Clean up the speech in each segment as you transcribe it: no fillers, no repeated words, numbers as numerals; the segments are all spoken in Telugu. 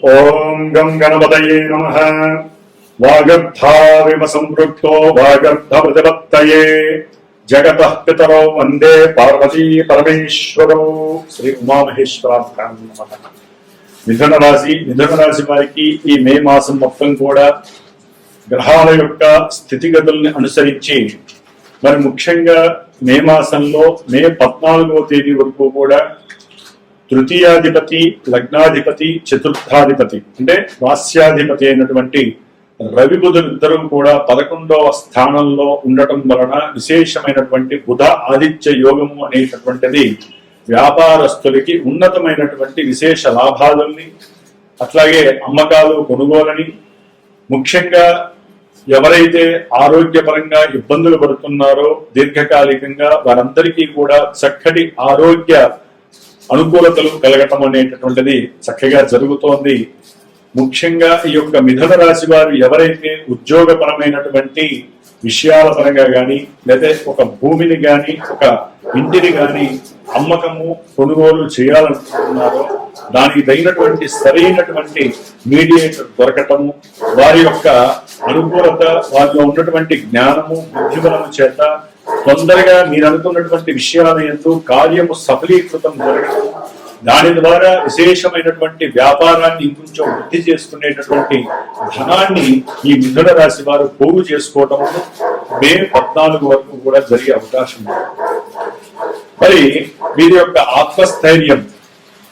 ఓం గం గణపతయే నమః. వాగర్ధావివ సంపృక్తో వాగర్ధ ప్రతిపత్తయే జగతః పితరౌ వందే పార్వతీ పరమేశ్వరౌ. శ్రీ ఉమామహేశ్వరాభ్యాం నమః. మిథున రాశి వారికి ఈ మే మాసం మొత్తం కూడా గ్రహాల యొక్క స్థితిగతుల్ని అనుసరించి మరి ముఖ్యంగా మే మాసంలో మే 14వ తేదీ వరకు కూడా తృతీయాధిపతి, లగ్నాధిపతి, చతుర్థాధిపతి అంటే రాస్యాధిపతి అయినటువంటి రవి బుధులు ఇద్దరు కూడా 11వ స్థానంలో ఉండటం వలన విశేషమైనటువంటి బుధ ఆదిత్య యోగము అనేటటువంటిది వ్యాపారస్తులకి ఉన్నతమైనటువంటి విశేష లాభాలని, అట్లాగే అమ్మకాలు, కొనుగోలని, ముఖ్యంగా ఎవరైతే ఆరోగ్యపరంగా ఇబ్బందులు పడుతున్నారో దీర్ఘకాలికంగా వారందరికీ కూడా చక్కటి ఆరోగ్య అనుకూలతలు కలగటం అనేటటువంటిది చక్కగా జరుగుతోంది. ముఖ్యంగా ఈ యొక్క మిథున రాశి వారు ఎవరైతే ఉద్యోగపరమైనటువంటి విషయాల పరంగా కానీ లేదా ఒక భూమిని కానీ ఒక ఇంటిని కానీ అమ్మకము, కొనుగోలు చేయాలనుకుంటున్నారో దానికి తగినటువంటి సరైనటువంటి మీడియేటర్ దొరకటము, వారి యొక్క అనుకూలత, వారిలో ఉన్నటువంటి జ్ఞానము, బుద్ధిబలము చేత తొందరగా మీరు అనుకున్నటువంటి విషయాల యందు కార్యము సఫలీకృతం జరగడం, దాని ద్వారా విశేషమైనటువంటి వ్యాపారాన్ని ఇంకొంచెం వృద్ధి చేసుకునేటటువంటి ధనాన్ని ఈ మిథున రాశి వారు పోగు చేసుకోవటం మే 14 వరకు కూడా జరిగే అవకాశం ఉంది. మరి వీరి యొక్క ఆత్మస్థైర్యం,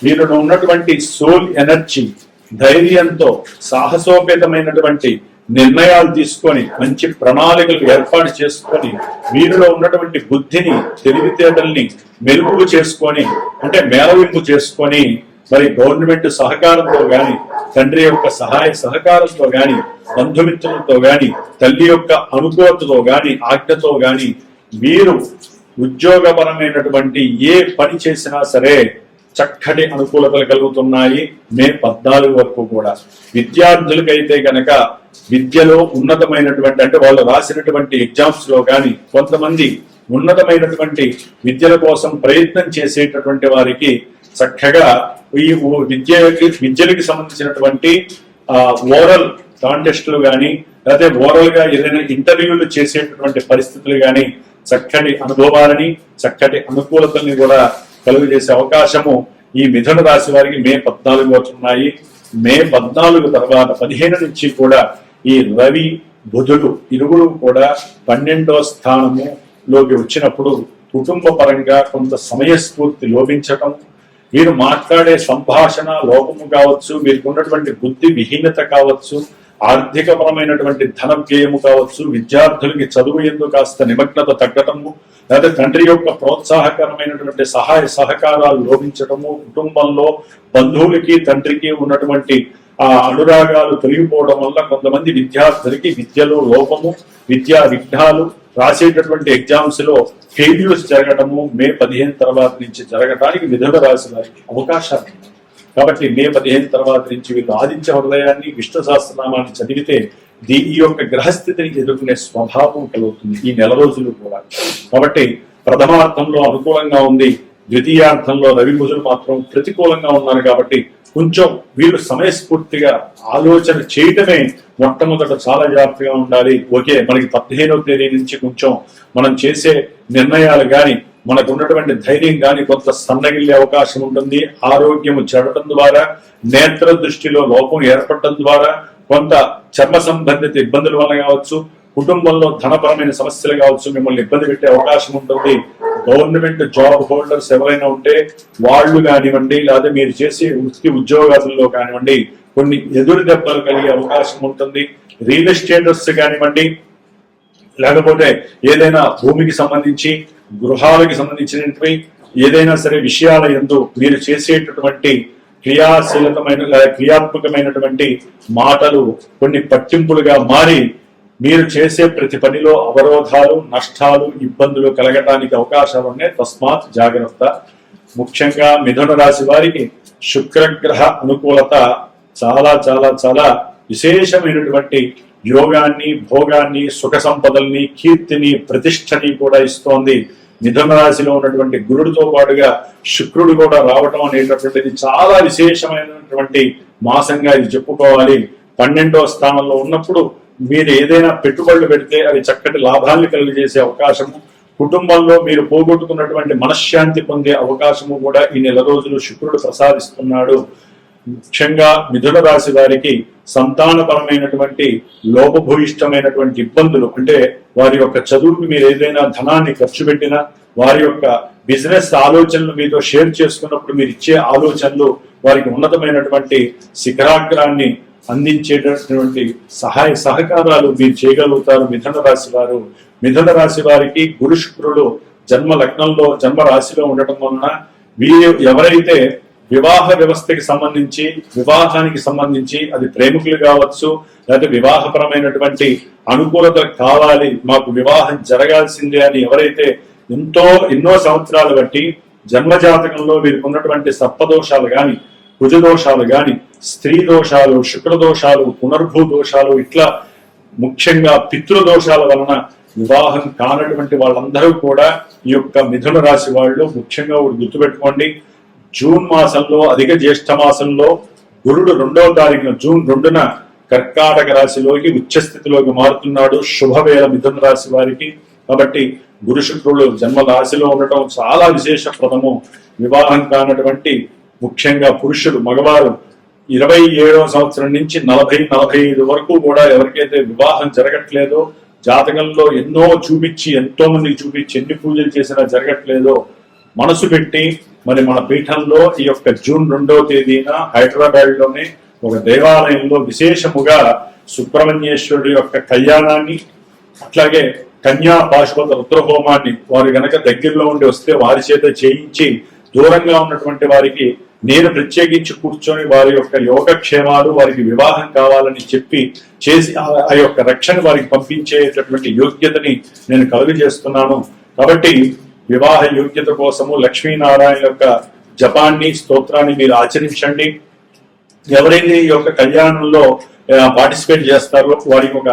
వీరిలో ఉన్నటువంటి సోల్ ఎనర్జీ, ధైర్యంతో సాహసోపేతమైనటువంటి నిర్ణయాలు తీసుకొని మంచి ప్రణాళికలు ఏర్పాటు చేసుకొని వీరిలో ఉన్నటువంటి బుద్ధిని, తెలివితేటల్ని మెలుగు చేసుకొని అంటే మేళవింపు చేసుకొని మరి గవర్నమెంట్ సహకారంతో గాని, తండ్రి యొక్క సహాయ సహకారంతో గాని, బంధుమిత్రులతో గాని, తల్లి యొక్క అనుకూలతతో గాని, ఆజ్ఞతో గాని వీరు ఉద్యోగపరమైనటువంటి ఏ పని చేసినా సరే చక్కటి అనుకూలతలు కలుగుతున్నాయి మే 14 వరకు కూడా. విద్యార్థులకైతే గనక విద్యలో ఉన్నతమైనటువంటి అంటే వాళ్ళు రాసినటువంటి ఎగ్జామ్స్ లో కానీ, కొంతమంది ఉన్నతమైనటువంటి విద్యల కోసం ప్రయత్నం చేసేటటువంటి వారికి చక్కగా ఈ విద్యలకి సంబంధించినటువంటి ఓరల్ కాంటెస్టులు కానీ లేకపోతే ఓరల్ గా ఏదైనా ఇంటర్వ్యూలు చేసేటటువంటి పరిస్థితులు కానీ చక్కటి అనుభవాలని, చక్కటి అనుకూలతల్ని కూడా కలుగు చేసే అవకాశము ఈ మిథున రాశి వారికి మే 14 వస్తున్నాయి. మే 14 తర్వాత 15 నుంచి కూడా ఈ రవి, బుధుడు ఇరువురు కూడా 12వ స్థానములోకి వచ్చినప్పుడు కుటుంబ పరంగా కొంత సమయస్ఫూర్తి లోపించటం, వీరు మాట్లాడే సంభాషణ లోపము కావచ్చు, వీరికి ఉన్నటువంటి బుద్ధి విహీనత కావచ్చు, ఆర్థికపరమైనటువంటి ధన వ్యయము కావచ్చు, విద్యార్థులకి చదువు ఎందుకు కాస్త నిమగ్నత తగ్గటము, లేదా తండ్రి యొక్క ప్రోత్సాహకరమైనటువంటి సహాయ సహకారాలు లోపించటము, కుటుంబంలో బంధువులకి తండ్రికి ఉన్నటువంటి అనురాగాలు తొలగిపోవడం వల్ల కొంతమంది విద్యార్థులకి విద్యలో లోపము, విద్యా విఘ్నాలు, రాసేటటువంటి ఎగ్జామ్స్ లో ఫెయిల్యూర్స్ జరగటము మే 15 తర్వాత నుంచి జరగటానికి మిథున రాశి వారికి అవకాశాలు. కాబట్టి మే 15 తర్వాత నుంచి వీళ్ళు ఆదిత్య హృదయాన్ని, విష్ణు సహస్రనామాన్ని చదివితే ఈ యొక్క గ్రహస్థితిని ఎదుర్కొనే స్వభావం కలుగుతుంది ఈ నెల రోజులు కూడా. కాబట్టి ప్రథమార్థంలో అనుకూలంగా ఉంది, ద్వితీయార్థంలో రవి బుధులు మాత్రం ప్రతికూలంగా ఉన్నారు. కాబట్టి కొంచెం వీళ్ళు సమయస్ఫూర్తిగా ఆలోచన చేయటమే మొట్టమొదట చాలా జాగ్రత్తగా ఉండాలి. ఓకే, మనకి 15వ తేదీ నుంచి కొంచెం మనం చేసే నిర్ణయాలు కానీ, మనకు ఉన్నటువంటి ధైర్యం కానీ కొంత సన్నగిల్లే అవకాశం ఉంటుంది. ఆరోగ్యము చెడటం ద్వారా, నేత్ర దృష్టిలో లోపం ఏర్పడటం ద్వారా, కొంత చర్మ సంబంధిత ఇబ్బందుల వల్ల కావచ్చు, కుటుంబంలో ధనపరమైన సమస్యలు కావచ్చు మిమ్మల్ని ఇబ్బంది పెట్టే అవకాశం ఉంటుంది. గవర్నమెంట్ జాబ్ హోల్డర్స్ ఎవరైనా ఉంటే వాళ్ళు కానివ్వండి, లేదా మీరు చేసే వృత్తి ఉద్యోగాలలో కానివ్వండి కొన్ని ఎదురు దెబ్బలు కలిగే అవకాశం ఉంటుంది. రియల్ ఎస్టేటర్స్ కానివ్వండి, లేకపోతే ఏదైనా భూమికి సంబంధించి, గృహాలకి సంబంధించినటువంటి ఏదైనా సరే విషయాల యందు మీరు చేసేటటువంటి క్రియాత్మకమైనటువంటి మాటలు కొన్ని పట్టింపులుగా మారి మీరు చేసే ప్రతి పనిలో అవరోధాలు, నష్టాలు, ఇబ్బందులు కలగటానికి అవకాశాలు ఉన్నాయి. తస్మాత్ జాగ్రత్త. ముఖ్యంగా మిథున రాశి వారికి శుక్రగ్రహ అనుకూలత చాలా చాలా చాలా విశేషమైనటువంటి యోగాన్ని, భోగాన్ని, సుఖ సంపదల్ని, కీర్తిని, ప్రతిష్టని కూడా ఇస్తోంది. మిథున రాశిలో ఉన్నటువంటి గురుడితో పాటుగా శుక్రుడు కూడా రావటం అనేటటువంటిది చాలా విశేషమైనటువంటి మాసంగా ఇది చెప్పుకోవాలి. 12వ స్థానంలో ఉన్నప్పుడు మీరు ఏదైనా పెట్టుబడులు పెడితే అవి చక్కటి లాభాన్ని కలిగజేసే అవకాశము, కుటుంబంలో మీరు పోగొట్టుకున్నటువంటి మనశ్శాంతి పొందే అవకాశము కూడా ఈ నెల రోజులు శుక్రుడు ప్రసాదిస్తున్నాడు. ముఖ్యంగా మిథున రాశి వారికి సంతానపరమైనటువంటి లోపభూయిష్టమైనటువంటి ఇబ్బందులు, అంటే వారి యొక్క చదువుకి మీరు ఏదైనా ధనాన్ని ఖర్చు పెట్టినా, వారి యొక్క బిజినెస్ ఆలోచనలు మీతో షేర్ చేసుకున్నప్పుడు మీరు ఇచ్చే ఆలోచనలు వారికి ఉన్నతమైనటువంటి శిఖరాగ్రాన్ని అందించేటటువంటి సహాయ సహకారాలు మీరు చేయగలుగుతారు. మిథున రాశి వారు, మిథున రాశి వారికి గురు శుక్రుడు జన్మ లగ్నంలో జన్మ రాశిలో ఉండటం వలన వీరు ఎవరైతే వివాహ వ్యవస్థకి సంబంధించి, వివాహానికి సంబంధించి, అది ప్రేమికులు కావచ్చు, లేకపోతే వివాహపరమైనటువంటి అనుకూలత కావాలి, మాకు వివాహం జరగాల్సిందే అని ఎవరైతే ఎన్నో సంవత్సరాలు బట్టి జన్మజాతకంలో వీరికి ఉన్నటువంటి సర్పదోషాలు గాని, కుజదోషాలు గాని, స్త్రీ దోషాలు, శుక్రదోషాలు, పునర్భూ దోషాలు, ఇట్లా ముఖ్యంగా పితృదోషాల వలన వివాహం కానటువంటి వాళ్ళందరూ కూడా ఈ యొక్క మిథున రాశి వాళ్ళు ముఖ్యంగా గుర్తుపెట్టుకోండి. జూన్ మాసంలో, అధిక జ్యేష్ఠ మాసంలో గురుడు 2వ తారీఖున జూన్ 2న కర్కాటక రాశిలోకి ఉచ్చస్థితిలోకి మారుతున్నాడు. శుభవేళ మిథున రాశి వారికి. కాబట్టి గురు శుక్రుడు జన్మ రాశిలో ఉండటం చాలా విశేషప్రదము. వివాహం కానటువంటి ముఖ్యంగా పురుషులు, మగవారు 27వ సంవత్సరం నుంచి 40-45 వరకు కూడా ఎవరికైతే వివాహం జరగట్లేదో, జాతకంలో ఎన్నో చూపించి, ఎంతో మందికి చూపించి, ఎన్ని పూజలు చేసినా జరగట్లేదో, మనసు పెట్టి మరి మన పీఠంలో ఈ యొక్క జూన్ 2వ తేదీన హైదరాబాద్ లోనే ఒక దేవాలయంలో విశేషముగా సుబ్రహ్మణ్యేశ్వరుడు యొక్క కళ్యాణాన్ని, అట్లాగే కన్యా పాశుపత రుద్రహోమాన్ని వారు గనక దగ్గరలో ఉండి వస్తే వారి చేత చేయించి, దూరంగా ఉన్నటువంటి వారికి నేను ప్రత్యేకించి కూర్చొని వారి యొక్క యోగక్షేమాలు, వారికి వివాహం కావాలని చెప్పి చేసి ఆ యొక్క రక్షణ వారికి పంపించేటటువంటి యోగ్యతని నేను కలుగజేస్తున్నాను. కాబట్టి వివాహ యోగ్యత కోసము లక్ష్మీనారాయణ యొక్క జపాన్ని, స్తోత్రాన్ని మీరు ఆచరించండి. ఎవరైతే ఈ యొక్క కళ్యాణంలో పార్టిసిపేట్ చేస్తారో వారికి ఒక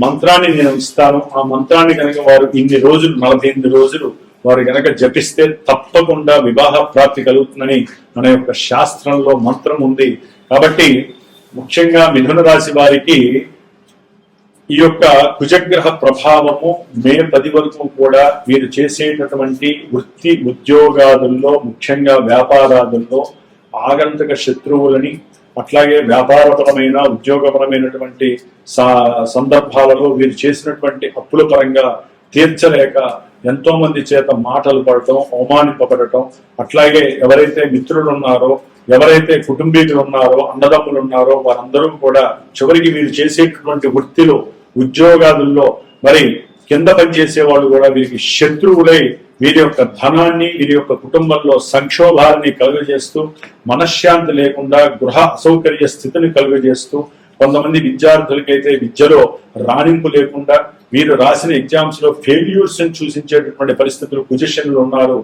మంత్రాన్ని నేను ఇస్తాను. ఆ మంత్రాన్ని కనుక వారు 48 రోజులు వారు కనుక జపిస్తే తప్పకుండా వివాహ ప్రాప్తి కలుగుతుందని మన యొక్క శాస్త్రంలో మంత్రం ఉంది. కాబట్టి ముఖ్యంగా మిథున రాశి వారికి ఈ యొక్క కుజగ్రహ ప్రభావము మే 10 వరకు కూడా వీరు చేసేటటువంటి వృత్తి ఉద్యోగాదుల్లో, ముఖ్యంగా వ్యాపారాదుల్లో ఆగంతక శత్రువులని, అట్లాగే వ్యాపారపరమైన ఉద్యోగపరమైనటువంటి సందర్భాలలో వీరు చేసినటువంటి అప్పుల పరంగా తీర్చలేక ఎంతో మంది చేత మాటలు పడటం, అవమానింపబడటం, అట్లాగే ఎవరైతే మిత్రులు ఉన్నారో, ఎవరైతే కుటుంబీకులు ఉన్నారో, అన్నదమ్ములు ఉన్నారో వారందరూ కూడా చివరికి వీరు చేసేటటువంటి వృత్తిలో, ఉద్యోగాదుల్లో మరి కింద పనిచేసే వాళ్ళు కూడా వీరికి శత్రువులై వీరి యొక్క ధనాన్ని, వీరి యొక్క కుటుంబంలో సంక్షోభాన్ని కలుగజేస్తూ, మనశ్శాంతి లేకుండా గృహ అసౌకర్య స్థితిని కలుగజేస్తూ, కొంతమంది విద్యార్థులకైతే విద్యలో రాణింపు లేకుండా వీరు రాసిన ఎగ్జామ్స్ లో ఫెయిల్యూర్స్ సూచించేటటువంటి పరిస్థితులు కుజశనులు ఉన్నారు.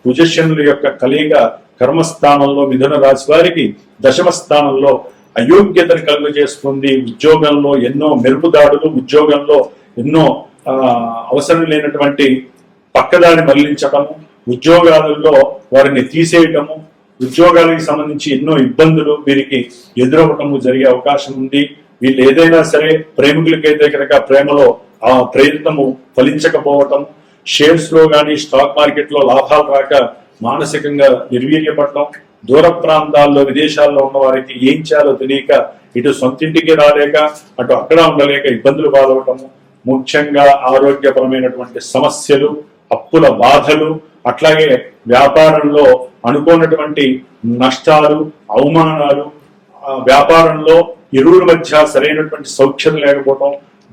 కుజశనుల యొక్క కలయిక కర్మస్థానంలో మిథున రాశి వారికి 10వ స్థానంలో అయోగ్యతను కలుగజేస్తుంది. ఉద్యోగంలో ఎన్నో మెరుపుదాడులు, ఉద్యోగంలో ఎన్నో అవసరం లేనటువంటి పక్కదారి మళ్లించటము, ఉద్యోగాలలో వారిని తీసేయటము, ఉద్యోగాలకు సంబంధించి ఎన్నో ఇబ్బందులు వీరికి ఎదురవటము జరిగే అవకాశం ఉంది. వీళ్ళు ఏదైనా సరే ప్రేమికులకైతే కనుక ప్రేమలో ఆ ప్రయత్నము ఫలించకపోవటం, షేర్స్ లో కానీ స్టాక్ మార్కెట్ లో లాభాలు రాక మానసికంగా నిర్వీర్యపడటం, దూర ప్రాంతాల్లో విదేశాల్లో ఉన్న వారికి ఏం చేయాలో తెలియక ఇటు సొంతింటికి రాలేక అటు అక్కడ ఉండలేక ఇబ్బందులు పాలవటము, ముఖ్యంగా ఆరోగ్యపరమైనటువంటి సమస్యలు, అప్పుల బాధలు, అట్లాగే వ్యాపారంలో అనుకోనటువంటి నష్టాలు, అవమానాలు, వ్యాపారంలో ఇరువుల మధ్య సరైనటువంటి సౌఖ్యం లేకపోవటం,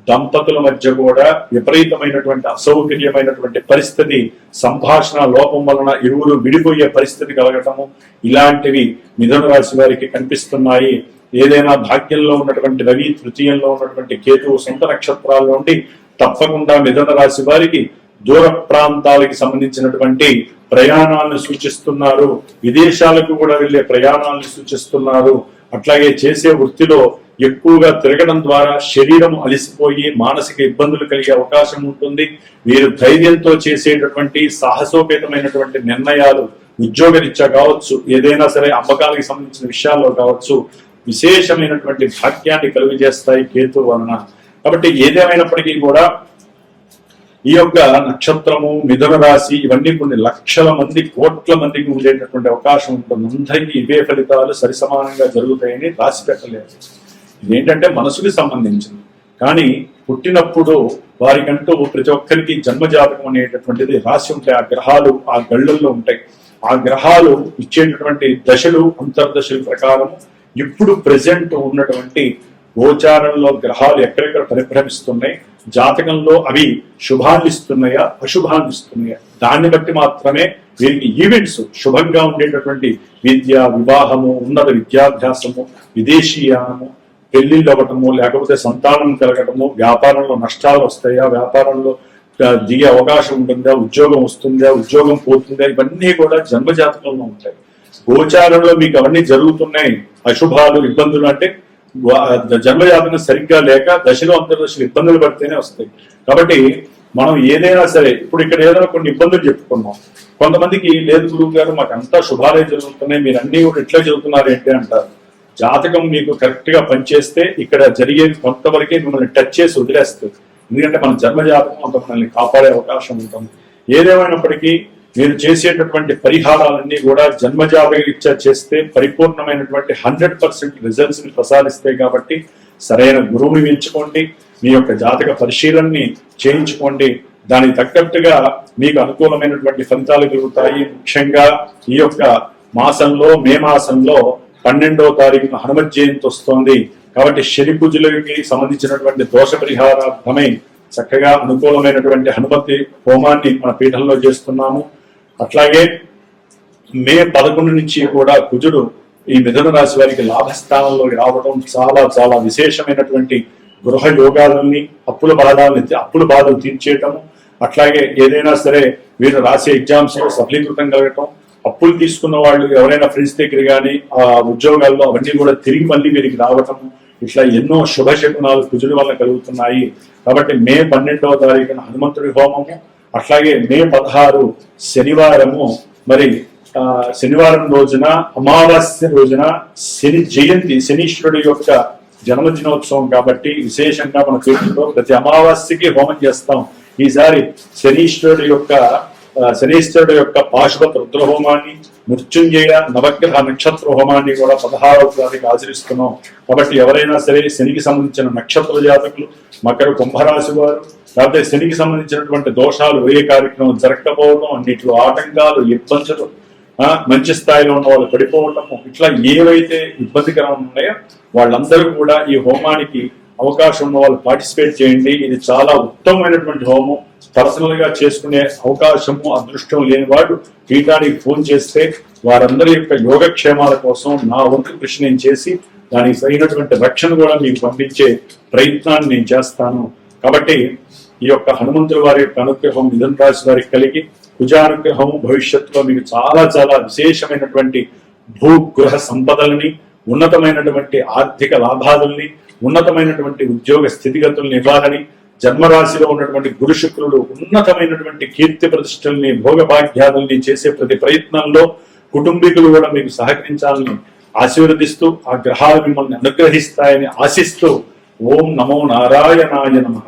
దంపతుల మధ్య కూడా విపరీతమైనటువంటి అసౌకర్యమైనటువంటి పరిస్థితి, సంభాషణ లోపం వలన ఇరువురు విడిపోయే పరిస్థితి కలగటము, ఇలాంటివి మిథున రాశి వారికి కనిపిస్తున్నాయి. ఏదైనా భాగ్యంలో ఉన్నటువంటి రవి, తృతీయంలో ఉన్నటువంటి కేతువు సొంత నక్షత్రాల నుండి తప్పకుండా మిథున రాశి వారికి దూర ప్రాంతాలకు సంబంధించినటువంటి ప్రయాణాలను సూచిస్తున్నారు. విదేశాలకు కూడా వెళ్లే ప్రయాణాలను సూచిస్తున్నారు. అట్లాగే చేసే వృత్తిలో ఎక్కువగా తిరగడం ద్వారా శరీరం అలిసిపోయి మానసిక ఇబ్బందులు కలిగే అవకాశం ఉంటుంది. వీరు ధైర్యంతో చేసేటటువంటి సాహసోపేతమైనటువంటి నిర్ణయాలు ఉద్యోగరీత్యా కావచ్చు, ఏదైనా సరే అమ్మకాలకు సంబంధించిన విషయాల్లో కావచ్చు, విశేషమైనటువంటి భాగ్యాన్ని కలుగజేస్తాయి కేతు వలన. కాబట్టి ఏదేమైనప్పటికీ కూడా ఈ యొక్క నక్షత్రము, మిథున రాశి ఇవన్నీ కొన్ని లక్షల మంది, కోట్ల మందికి ఉండేటటువంటి అవకాశం ఉంటుంది. అందరికీ ఇవే ఫలితాలు సరిసమానంగా జరుగుతాయని రాసి పెట్టలేదు. ఇదేంటంటే మనసుకి సంబంధించింది. కానీ పుట్టినప్పుడు వారికంటూ ప్రతి ఒక్కరికి జన్మజాతకం అనేటటువంటిది రాసి ఉంటాయి. ఆ గ్రహాలు ఆ గళ్ళల్లో ఉంటాయి. ఆ గ్రహాలు ఇచ్చేటటువంటి దశలు, అంతర్దశల ప్రకారం ఇప్పుడు ప్రెసెంట్ ఉన్నటువంటి గోచారంలో గ్రహాలు ఎక్కడెక్కడ పరిభ్రమిస్తున్నాయి, జాతకంలో అవి శుభాన్ని ఇస్తున్నాయా అశుభాన్ని ఇస్తున్నాయా, దాన్ని బట్టి మాత్రమే వీరికి ఈవెంట్స్ శుభంగా ఉండేటటువంటి విద్య, వివాహము, ఉన్నత విద్యాభ్యాసము, విదేశీయానము, పెళ్లిళ్ళు అవ్వటము, లేకపోతే సంతానం కలగటము, వ్యాపారంలో నష్టాలు వస్తాయా, వ్యాపారంలో దిగే అవకాశం ఉంటుందా, ఉద్యోగం వస్తుందా, ఉద్యోగం పోతుందా, ఇవన్నీ కూడా జన్మజాతకంలో ఉంటాయి. గోచారంలో మీకు అవన్నీ జరుగుతున్నాయి. అశుభాలు, ఇబ్బందులు అంటే జన్మజాతకం సరిగ్గా లేక దశలో అంతర్దశలు ఇబ్బందులు పడితేనే వస్తాయి. కాబట్టి మనం ఏదైనా సరే ఇప్పుడు ఇక్కడ ఏదైనా కొన్ని ఇబ్బందులు చెప్పుకున్నాం. కొంతమందికి లేదు గురువు గారు మాకు అంతా శుభాలే జరుగుతున్నాయి, మీరు అన్ని కూడా ఎట్లా చదువుతున్నారు ఏంటి అంటారు. జాతకం మీకు కరెక్ట్ గా పనిచేస్తే ఇక్కడ జరిగేది కొంతవరకే మిమ్మల్ని టచ్ చేసి వదిలేస్తుంది. ఎందుకంటే మన జన్మజాతకం అంత మనల్ని కాపాడే అవకాశం ఉంటుంది. ఏదేమైనప్పటికీ మీరు చేసేటటువంటి పరిహారాలన్నీ కూడా జన్మజాతక రీత్యా చేస్తే పరిపూర్ణమైనటువంటి 100% రిజల్ట్స్ ని ప్రసాదిస్తాయి. కాబట్టి సరైన గురువుని ఎంచుకోండి, మీ యొక్క జాతక పరిశీలనని చేయించుకోండి. దానికి తగ్గట్టుగా మీకు అనుకూలమైనటువంటి ఫలితాలు కలుగుతాయి. ముఖ్యంగా ఈ యొక్క మాసంలో, మే మాసంలో 12వ తారీఖున హనుమత్ జయంతి వస్తోంది. కాబట్టి శని పూజలకి సంబంధించినటువంటి దోష పరిహారార్థమై చక్కగా అనుకూలమైనటువంటి హనుమతి హోమాన్ని మన పీఠంలో చేస్తున్నాము. అట్లాగే మే 11 నుంచి కూడా కుజుడు ఈ మిథున రాశి వారికి లాభస్థానంలోకి రావడం చాలా చాలా విశేషమైనటువంటి గృహ యోగాలని, అప్పుల బాధలు తీర్చేయటము, అట్లాగే ఏదైనా సరే వీరు రాసే ఎగ్జామ్స్ లో సఫలీకృతం కలగటం, అప్పులు తీసుకున్న వాళ్ళు ఎవరైనా ఫ్రెండ్స్ దగ్గర కానీ ఆ ఉద్యోగాల్లో అవన్నీ కూడా తిరిగి మళ్ళీ వీరికి రావటం, ఇట్లా ఎన్నో శుభశకునాలు కుజుడి వల్ల కలుగుతున్నాయి. కాబట్టి మే 12వ తారీఖున హనుమంతుడి హోమము, అట్లాగే మే 16 శనివారము, మరి శనివారం రోజున అమావాస్య రోజున శని జయంతి, శనీశ్వరుడు యొక్క జన్మదినోత్సవం కాబట్టి విశేషంగా మన పీఠంలో ప్రతి అమావాస్యకి హోమం చేస్తాం. ఈసారి శనీశ్వరుడు యొక్క పాశుపత రుద్ర హోమాన్ని, మృత్యుంజయ నవగ్రహ నక్షత్ర హోమాన్ని కూడా 16వ తారీఖు ఆచరిస్తున్నాం. కాబట్టి ఎవరైనా సరే శనికి సంబంధించిన నక్షత్ర జాతకులు, మకర కుంభరాశి వారు, లేకపోతే శనికి సంబంధించినటువంటి దోషాలు ఏ కార్యక్రమం జరగకపోవడం, అన్నింటిలో ఆటంకాలు, ఇబ్బందులు, మంచి స్థాయిలో ఉన్న వాళ్ళు పడిపోవటము, ఇట్లా ఏవైతే ఇబ్బందికరం ఉన్నాయో వాళ్ళందరూ కూడా ఈ హోమానికి అవకాశం ఉన్న వాళ్ళు పార్టిసిపేట్ చేయండి. ఇది చాలా ఉత్తమమైనటువంటి హోమం. పర్సనల్ గా చేసుకునే అవకాశము, అదృష్టం లేని వాడు పీఠానికి ఫోన్ చేస్తే వారందరి యొక్క యోగక్షేమాల కోసం నా వంతు కృషి నేను చేసి దానికి సరైనటువంటి రక్షణ కూడా మీకు పంపించే ప్రయత్నాన్ని నేను చేస్తాను. కాబట్టి ఈ యొక్క హనుమంతుల వారి యొక్క అనుగ్రహం మిథున రాశి వారికి కలిగి, కుజానుగ్రహం భవిష్యత్తులో మీకు చాలా చాలా విశేషమైనటువంటి భూగృహ సంపదలని, ఉన్నతమైనటువంటి ఆర్థిక లాభాలని, ఉన్నతమైనటువంటి ఉద్యోగ స్థితిగతుల్ని ఇవ్వాలని, జన్మరాశిలో ఉన్నటువంటి గురు శుక్రుడు ఉన్నతమైనటువంటి కీర్తి ప్రతిష్టల్ని, భోగభాగ్యాలని చేసే ప్రతి ప్రయత్నంలో కుటుంబీకులు కూడా మీకు సహకరించాలని ఆశీర్వదిస్తూ, ఆ గ్రహాలు మిమ్మల్ని అనుగ్రహిస్తాయని ఆశిస్తూ, ఓం నమో నారాయణాయ నమః.